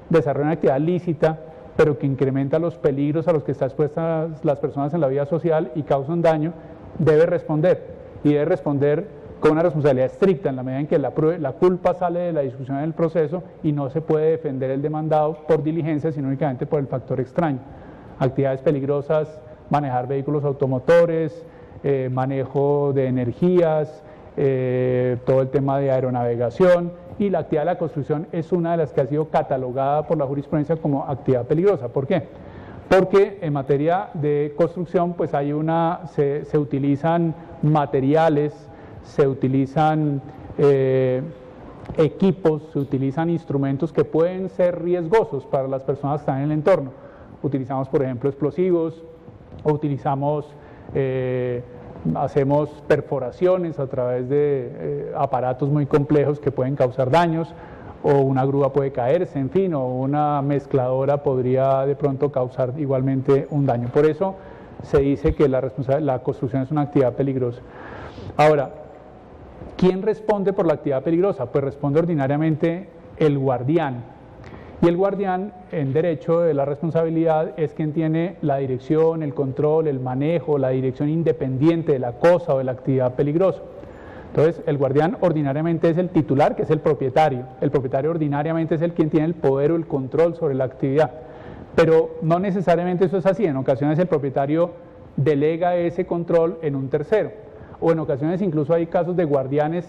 desarrolla una actividad lícita, pero que incrementa los peligros a los que están expuestas las personas en la vida social y causa un daño, debe responder, y debe responder con una responsabilidad estricta en la medida en que la culpa sale de la discusión del proceso y no se puede defender el demandado por diligencia, sino únicamente por el factor extraño. Actividades peligrosas: manejar vehículos automotores, manejo de energías, todo el tema de aeronavegación, y la actividad de la construcción es una de las que ha sido catalogada por la jurisprudencia como actividad peligrosa. ¿Por qué? Porque en materia de construcción pues se utilizan materiales, se utilizan equipos, se utilizan instrumentos que pueden ser riesgosos para las personas que están en el entorno. Utilizamos, por ejemplo, explosivos, o hacemos perforaciones a través de aparatos muy complejos que pueden causar daños, o una grúa puede caerse, en fin, o una mezcladora podría de pronto causar igualmente un daño. Por eso se dice que la construcción es una actividad peligrosa. Ahora, ¿quién responde por la actividad peligrosa? Pues responde ordinariamente el guardián. Y el guardián, en derecho de la responsabilidad, es quien tiene la dirección, el control, el manejo, la dirección independiente de la cosa o de la actividad peligrosa. Entonces, el guardián ordinariamente es el titular, que es el propietario. El propietario ordinariamente es el quien tiene el poder o el control sobre la actividad. Pero no necesariamente eso es así. En ocasiones el propietario delega ese control en un tercero. O en ocasiones incluso hay casos de guardianes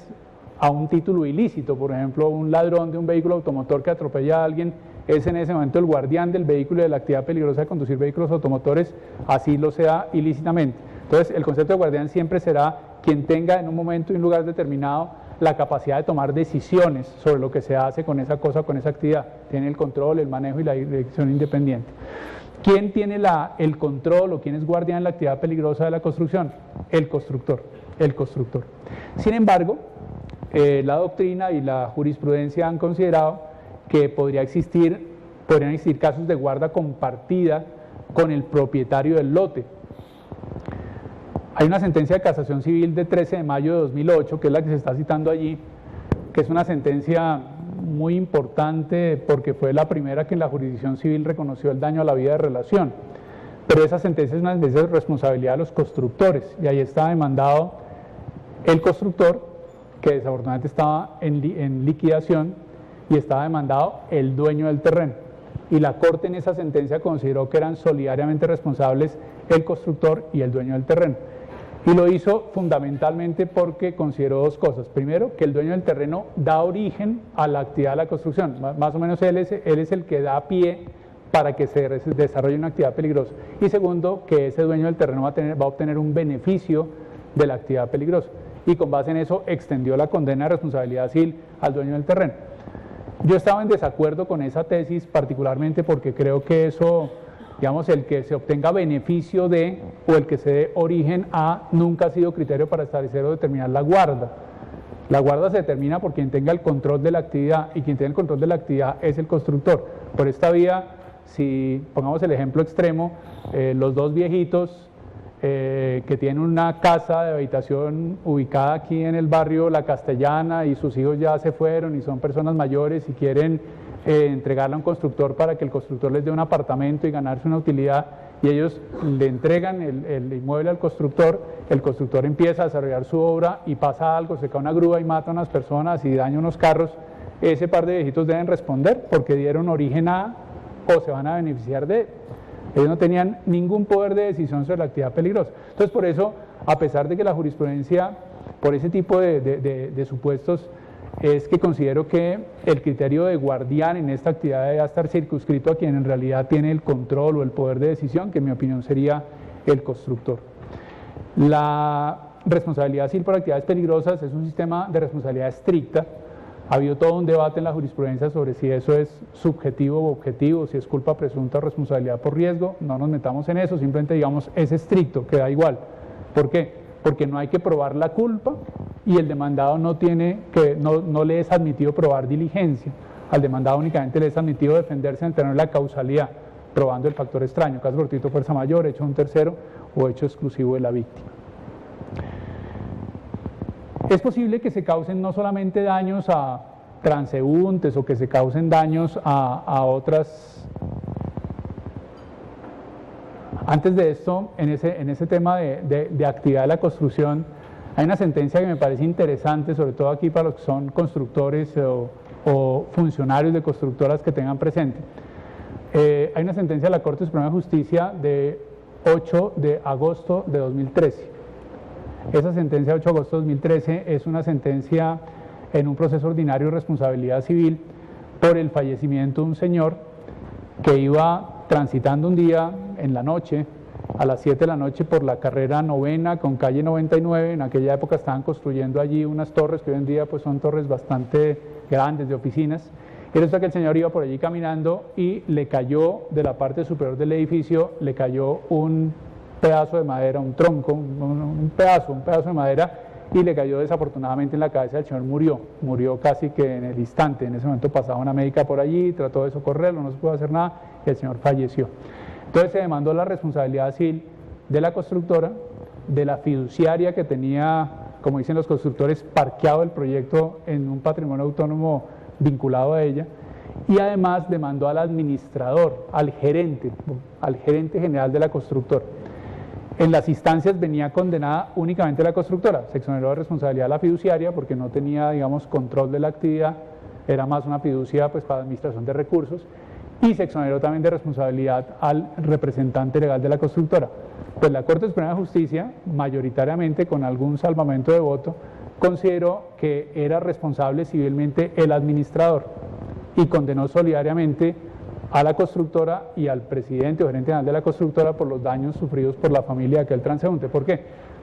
a un título ilícito. Por ejemplo, un ladrón de un vehículo automotor que atropella a alguien es en ese momento el guardián del vehículo y de la actividad peligrosa de conducir vehículos automotores, así lo sea ilícitamente. Entonces, el concepto de guardián siempre será quien tenga en un momento y un lugar determinado la capacidad de tomar decisiones sobre lo que se hace con esa cosa, con esa actividad. Tiene el control, el manejo y la dirección independiente. ¿Quién tiene el control o quién es guardián de la actividad peligrosa de la construcción? El constructor. Sin embargo, la doctrina y la jurisprudencia han considerado que podrían existir casos de guarda compartida con el propietario del lote. Hay una sentencia de casación civil de 13 de mayo de 2008, que es la que se está citando allí, que es una sentencia muy importante porque fue la primera que en la jurisdicción civil reconoció el daño a la vida de relación. Pero esa sentencia es una sentencia de responsabilidad de los constructores, y ahí está demandado el constructor, que desafortunadamente estaba en liquidación, y estaba demandado el dueño del terreno. Y la Corte en esa sentencia consideró que eran solidariamente responsables el constructor y el dueño del terreno. Y lo hizo fundamentalmente porque consideró dos cosas. Primero, que el dueño del terreno da origen a la actividad de la construcción. Más o menos él es el que da pie para que se desarrolle una actividad peligrosa. Y segundo, que ese dueño del terreno va a obtener un beneficio de la actividad peligrosa. Y con base en eso extendió la condena de responsabilidad civil al dueño del terreno. Yo estaba en desacuerdo con esa tesis, particularmente porque creo que eso, digamos, el que se obtenga beneficio de o el que se dé origen a nunca ha sido criterio para establecer o determinar la guarda. La guarda se determina por quien tenga el control de la actividad, y quien tiene el control de la actividad es el constructor. Por esta vía, si pongamos el ejemplo extremo, los dos viejitos que tienen una casa de habitación ubicada aquí en el barrio La Castellana, y sus hijos ya se fueron y son personas mayores y quieren entregarle a un constructor para que el constructor les dé un apartamento y ganarse una utilidad, y ellos le entregan el inmueble al constructor, el constructor empieza a desarrollar su obra y pasa algo, se cae una grúa y mata a unas personas y daña unos carros. Ese par de viejitos deben responder porque dieron origen a o se van a beneficiar de él. Ellos no tenían ningún poder de decisión sobre la actividad peligrosa. Entonces, por eso, a pesar de que la jurisprudencia, por ese tipo de supuestos, es que considero que el criterio de guardián en esta actividad debe estar circunscrito a quien en realidad tiene el control o el poder de decisión, que en mi opinión sería el constructor. La responsabilidad civil por actividades peligrosas es un sistema de responsabilidad estricta. Ha habido todo un debate en la jurisprudencia sobre si eso es subjetivo o objetivo, si es culpa presunta o responsabilidad por riesgo. No nos metamos en eso, simplemente digamos es estricto, que da igual. ¿Por qué? Porque no hay que probar la culpa y el demandado no le es admitido probar diligencia. Al demandado únicamente le es admitido defenderse en el terreno de la causalidad, probando el factor extraño, caso fortuito, fuerza mayor, hecho de un tercero o hecho exclusivo de la víctima. Es posible que se causen no solamente daños a transeúntes o que se causen daños a otras. Antes de esto, en ese tema de actividad de la construcción, hay una sentencia que me parece interesante, sobre todo aquí para los que son constructores o funcionarios de constructoras que tengan presente. Hay una sentencia de la Corte Suprema de Justicia de 8 de agosto de 2013. Esa sentencia de 8 de agosto de 2013 es una sentencia en un proceso ordinario de responsabilidad civil por el fallecimiento de un señor que iba transitando un día en la noche, a las 7 de la noche, por la carrera 9ª con calle 99. En aquella época estaban construyendo allí unas torres que hoy en día pues son torres bastante grandes de oficinas. Y resulta que el señor iba por allí caminando y le cayó de la parte superior del edificio, le cayó un pedazo de madera, un tronco, un pedazo de madera, y le cayó desafortunadamente en la cabeza. El señor murió casi que en el instante. En ese momento pasaba una médica por allí, trató de socorrerlo, no se pudo hacer nada y el señor falleció. Entonces se demandó la responsabilidad civil de la constructora, de la fiduciaria que tenía, como dicen los constructores, parqueado el proyecto en un patrimonio autónomo vinculado a ella, y además demandó al administrador, al gerente general de la constructora. En las instancias venía condenada únicamente la constructora, se exoneró de responsabilidad a la fiduciaria porque no tenía, digamos, control de la actividad, era más una fiducia pues para administración de recursos, y se exoneró también de responsabilidad al representante legal de la constructora. Pues la Corte Suprema de Justicia, mayoritariamente con algún salvamento de voto, consideró que era responsable civilmente el administrador y condenó solidariamente a la constructora y al presidente o gerente general de la constructora por los daños sufridos por la familia de aquel transeúnte. ¿Por qué?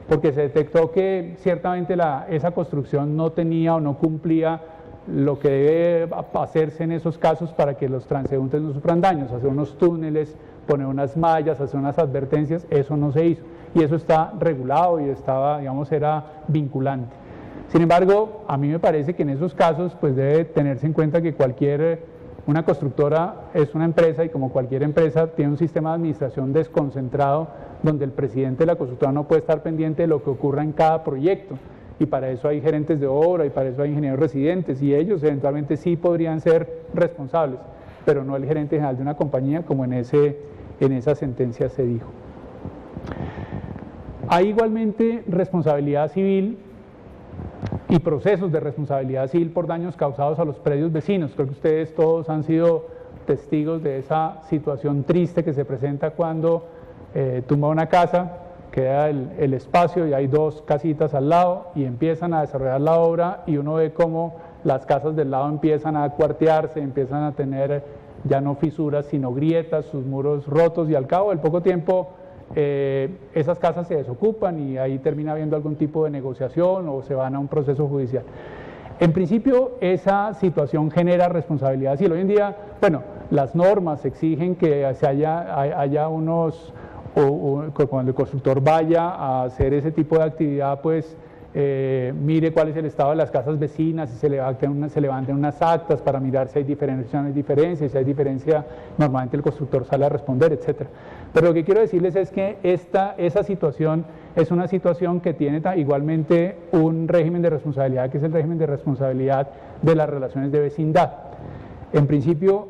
Porque se detectó que ciertamente esa construcción no tenía o no cumplía lo que debe hacerse en esos casos para que los transeúntes no sufran daños, hacer unos túneles, poner unas mallas, hacer unas advertencias. Eso no se hizo y eso está regulado y estaba, digamos, era vinculante. Sin embargo, a mí me parece que en esos casos pues debe tenerse en cuenta que cualquier Una constructora es una empresa y como cualquier empresa tiene un sistema de administración desconcentrado donde el presidente de la constructora no puede estar pendiente de lo que ocurra en cada proyecto. Y para eso hay gerentes de obra y para eso hay ingenieros residentes y ellos eventualmente sí podrían ser responsables, pero no el gerente general de una compañía como en esa sentencia se dijo. Hay igualmente responsabilidad civil y procesos de responsabilidad civil por daños causados a los predios vecinos. Creo que ustedes todos han sido testigos de esa situación triste que se presenta cuando tumba una casa, queda el espacio y hay dos casitas al lado y empiezan a desarrollar la obra y uno ve cómo las casas del lado empiezan a cuartearse, empiezan a tener ya no fisuras sino grietas, sus muros rotos y al cabo del poco tiempo esas casas se desocupan y ahí termina habiendo algún tipo de negociación o se van a un proceso judicial. En principio esa situación genera responsabilidad civil. Hoy en día, bueno, las normas exigen que haya unos, cuando el constructor vaya a hacer ese tipo de actividad, pues mire cuál es el estado de las casas vecinas, si se levanten unas actas para mirar si hay diferencias, si hay diferencia, normalmente el constructor sale a responder, etc. Pero lo que quiero decirles es que esa situación es una situación que tiene igualmente un régimen de responsabilidad, que es el régimen de responsabilidad de las relaciones de vecindad. En principio,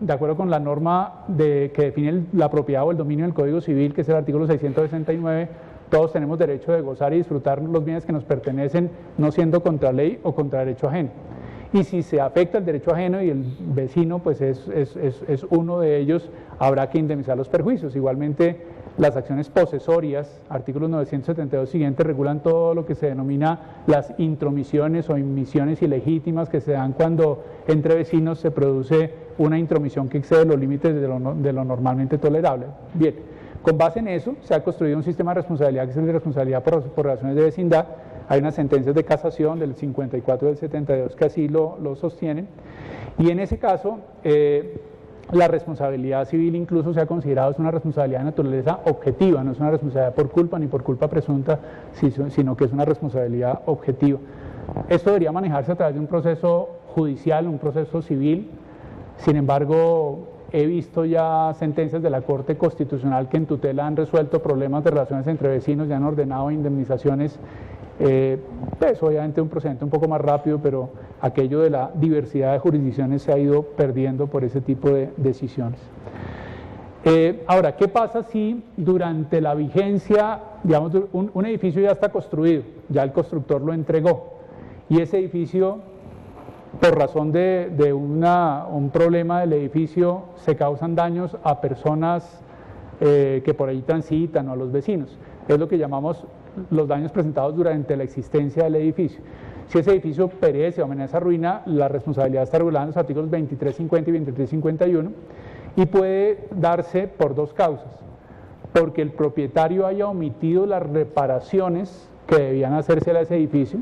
de acuerdo con la norma que define la propiedad o el dominio del Código Civil, que es el artículo 669, todos tenemos derecho de gozar y disfrutar los bienes que nos pertenecen, no siendo contra ley o contra derecho ajeno. Y si se afecta el derecho ajeno y el vecino pues es uno de ellos, habrá que indemnizar los perjuicios. Igualmente, las acciones posesorias, artículos 972 siguientes, regulan todo lo que se denomina las intromisiones o inmisiones ilegítimas que se dan cuando entre vecinos se produce una intromisión que excede los límites de lo normalmente tolerable. Bien, con base en eso se ha construido un sistema de responsabilidad que es el de responsabilidad por relaciones de vecindad. Hay unas sentencias de casación del 54 y del 72 que así lo sostienen. Y en ese caso, la responsabilidad civil incluso se ha considerado es una responsabilidad de naturaleza objetiva, no es una responsabilidad por culpa ni por culpa presunta, sino que es una responsabilidad objetiva. Esto debería manejarse a través de un proceso judicial, un proceso civil. Sin embargo, he visto ya sentencias de la Corte Constitucional que en tutela han resuelto problemas de relaciones entre vecinos y han ordenado indemnizaciones. Pues obviamente un procedimiento un poco más rápido, pero aquello de la diversidad de jurisdicciones se ha ido perdiendo por ese tipo de decisiones. Ahora, ¿qué pasa si durante la vigencia, digamos, un edificio ya está construido, ya el constructor lo entregó, y ese edificio, por razón de un problema del edificio, se causan daños a personas que por ahí transitan o a los vecinos? Es lo que llamamos los daños presentados durante la existencia del edificio. Si ese edificio perece o amenaza ruina, la responsabilidad está regulada en los artículos 2350 y 2351 y puede darse por dos causas: porque el propietario haya omitido las reparaciones que debían hacerse a ese edificio,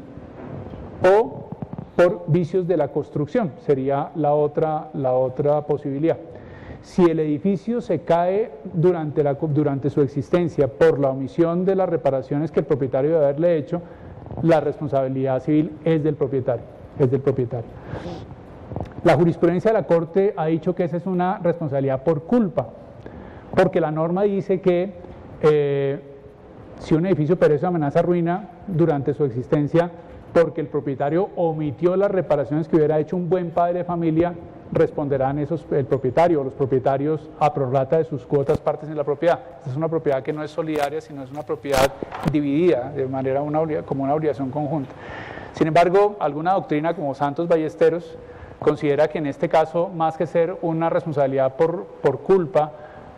o por vicios de la construcción, sería la otra posibilidad. Si el edificio se cae durante su existencia por la omisión de las reparaciones que el propietario debe haberle hecho, la responsabilidad civil es del propietario. La jurisprudencia de la Corte ha dicho que esa es una responsabilidad por culpa, porque la norma dice que si un edificio perece o amenaza ruina durante su existencia porque el propietario omitió las reparaciones que hubiera hecho un buen padre de familia, responderán el propietario o los propietarios a prorrata de sus cuotas partes en la propiedad. Esta es una propiedad que no es solidaria, sino es una propiedad dividida de manera como una obligación conjunta. Sin embargo, alguna doctrina como Santos Ballesteros considera que en este caso, más que ser una responsabilidad por culpa,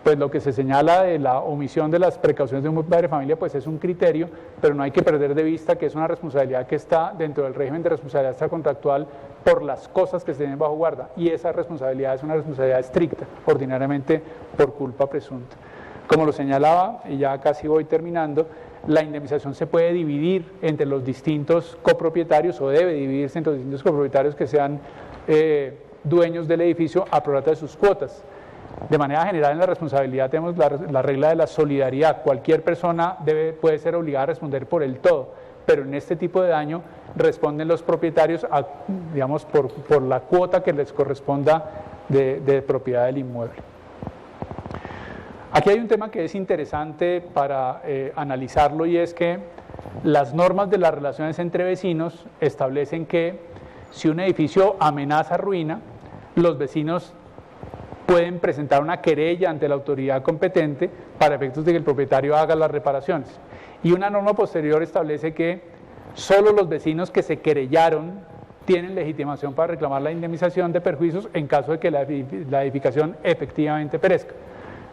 pues lo que se señala de la omisión de las precauciones de un buen padre de familia, pues es un criterio, pero no hay que perder de vista que es una responsabilidad que está dentro del régimen de responsabilidad extracontractual por las cosas que se tienen bajo guarda, y esa responsabilidad es una responsabilidad estricta, ordinariamente por culpa presunta. Como lo señalaba, y ya casi voy terminando, la indemnización se puede dividir entre los distintos copropietarios, o debe dividirse entre los distintos copropietarios que sean dueños del edificio a prorrata de sus cuotas. De manera general, en la responsabilidad tenemos la regla de la solidaridad. Cualquier persona puede ser obligada a responder por el todo, pero en este tipo de daño responden los propietarios, digamos, por la cuota que les corresponda de propiedad del inmueble. Aquí hay un tema que es interesante para analizarlo, y es que las normas de las relaciones entre vecinos establecen que si un edificio amenaza ruina, los vecinos pueden presentar una querella ante la autoridad competente para efectos de que el propietario haga las reparaciones. Y una norma posterior establece que solo los vecinos que se querellaron tienen legitimación para reclamar la indemnización de perjuicios en caso de que la edificación efectivamente perezca.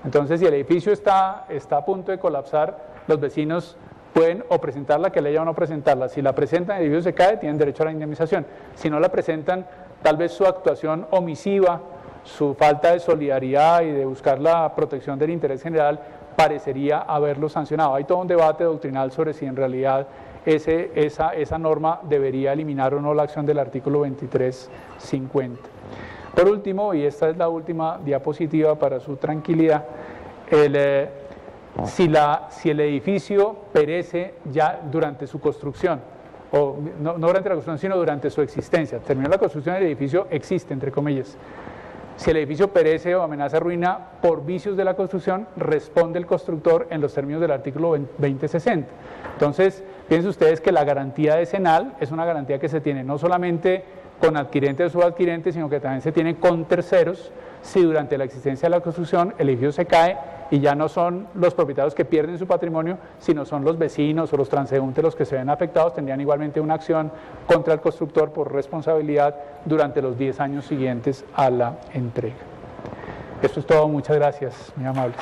Entonces, si el edificio está a punto de colapsar, los vecinos pueden o presentar la querella o no presentarla. Si la presentan, el edificio se cae, tienen derecho a la indemnización. Si no la presentan, tal vez su actuación omisiva, su falta de solidaridad y de buscar la protección del interés general parecería haberlo sancionado. Hay todo un debate doctrinal sobre si en realidad esa norma debería eliminar o no la acción del artículo 2350. Por último, y esta es la última diapositiva para su tranquilidad, si el edificio perece ya durante su construcción, o no durante la construcción, sino durante su existencia, terminó la construcción, el edificio existe, entre comillas. Si el edificio perece o amenaza ruina por vicios de la construcción, responde el constructor en los términos del artículo 2060. Entonces, piensen ustedes que la garantía decenal es una garantía que se tiene no solamente con adquirentes o subadquirentes, sino que también se tiene con terceros si durante la existencia de la construcción el edificio se cae y ya no son los propietarios que pierden su patrimonio, sino son los vecinos o los transeúntes los que se ven afectados, tendrían igualmente una acción contra el constructor por responsabilidad durante los 10 años siguientes a la entrega. Esto es todo, muchas gracias, muy amables.